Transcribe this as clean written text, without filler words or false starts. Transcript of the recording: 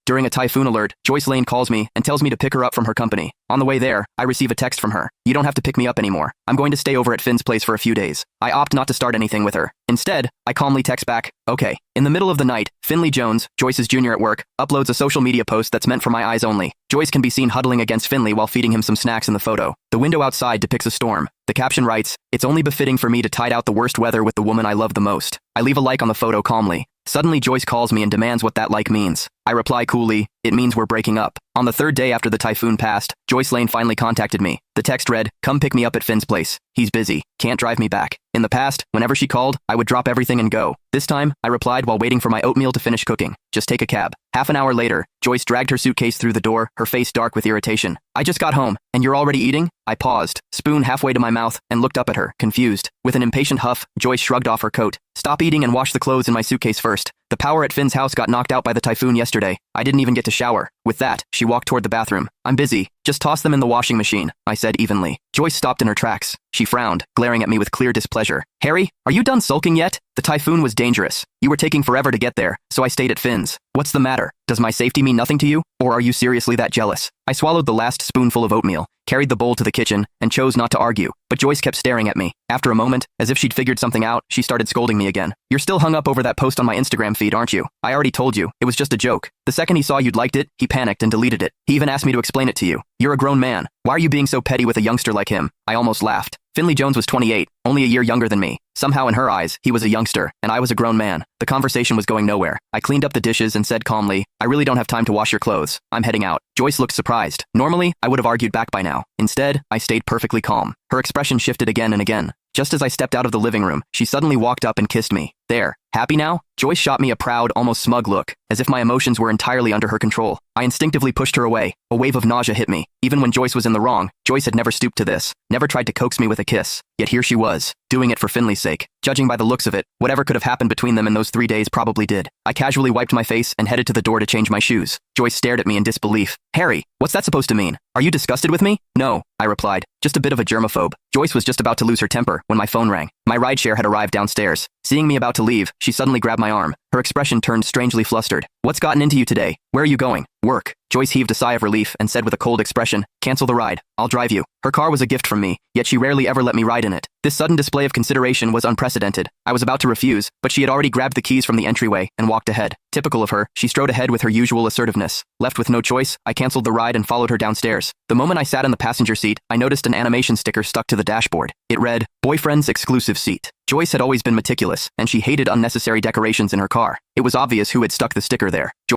During a typhoon alert, Joyce Lane calls me and tells me to pick her up from her company. On the way there, I receive a text from her. You don't have to pick me up anymore. I'm going to stay over at Finn's place for a few days. I opt not to start anything with her. Instead, I calmly text back, okay. In the middle of the night, Finley Jones, Joyce's junior at work, uploads a social media post that's meant for my eyes only. Joyce can be seen huddling against Finley while feeding him some snacks in the photo. The window outside depicts a storm. The caption writes, "It's only befitting for me to tide out the worst weather with the woman I love the most." I leave a like on the photo calmly. Suddenly, Joyce calls me and demands what that like means. I reply coolly, "It means we're breaking up." On the third day after the typhoon passed, Joyce Lane finally contacted me. The text read, "Come pick me up at Finn's place. He's busy. Can't drive me back." In the past, whenever she called, I would drop everything and go. This time, I replied while waiting for my oatmeal to finish cooking. "Just take a cab." Half an hour later, Joyce dragged her suitcase through the door, her face dark with irritation. "I just got home, and you're already eating?" I paused, spoon halfway to my mouth, and looked up at her, confused. With an impatient huff, Joyce shrugged off her coat. "Stop eating and wash the clothes in my suitcase first. The power at Finn's house got knocked out by the typhoon yesterday. I didn't even get to shower." With that, she walked toward the bathroom. "I'm busy. Just toss them in the washing machine," I said evenly. Joyce stopped in her tracks. She frowned, glaring at me with clear displeasure. "Harry, are you done sulking yet? The typhoon was dangerous. You were taking forever to get there, so I stayed at Finn's. What's the matter? Does my safety mean nothing to you? Or are you seriously that jealous?" I swallowed the last spoonful of oatmeal, carried the bowl to the kitchen, and chose not to argue, but Joyce kept staring at me. After a moment, as if she'd figured something out, she started scolding me again. "You're still hung up over that post on my Instagram feed, aren't you? I already told you, it was just a joke. The second he saw you'd liked it, he panicked and deleted it. He even asked me to explain it to you. You're a grown man. Why are you being so petty with a youngster like him?" I almost laughed. Finley Jones was 28, only a year younger than me. Somehow in her eyes, he was a youngster, and I was a grown man. The conversation was going nowhere. I cleaned up the dishes and said calmly, "I really don't have time to wash your clothes. I'm heading out." Joyce looked surprised. Normally, I would have argued back by now. Instead, I stayed perfectly calm. Her expression shifted again and again. Just as I stepped out of the living room, she suddenly walked up and kissed me. "There. Happy now?" Joyce shot me a proud, almost smug look, as if my emotions were entirely under her control. I instinctively pushed her away. A wave of nausea hit me. Even when Joyce was in the wrong, Joyce had never stooped to this, never tried to coax me with a kiss. Yet here she was, doing it for Finley's sake. Judging by the looks of it, whatever could have happened between them in those 3 days probably did. I casually wiped my face and headed to the door to change my shoes. Joyce stared at me in disbelief. "Harry, what's that supposed to mean? Are you disgusted with me?" "No," I replied, "just a bit of a germaphobe." Joyce was just about to lose her temper when my phone rang. My rideshare had arrived downstairs. Seeing me about to leave, she suddenly grabbed my arm. Her expression turned strangely flustered. "What's gotten into you today? Where are you going?" "Work." Joyce heaved a sigh of relief and said with a cold expression, "Cancel the ride. I'll drive you." Her car was a gift from me, yet she rarely ever let me ride in it. This sudden display of consideration was unprecedented. I was about to refuse, but she had already grabbed the keys from the entryway and walked ahead. Typical of her, she strode ahead with her usual assertiveness. Left with no choice, I canceled the ride and followed her downstairs. The moment I sat in the passenger seat, I noticed an animation sticker stuck to the dashboard. It read, "Boyfriend's exclusive seat." Joyce had always been meticulous, and she hated unnecessary decorations in her car. It was obvious who had stuck the sticker there.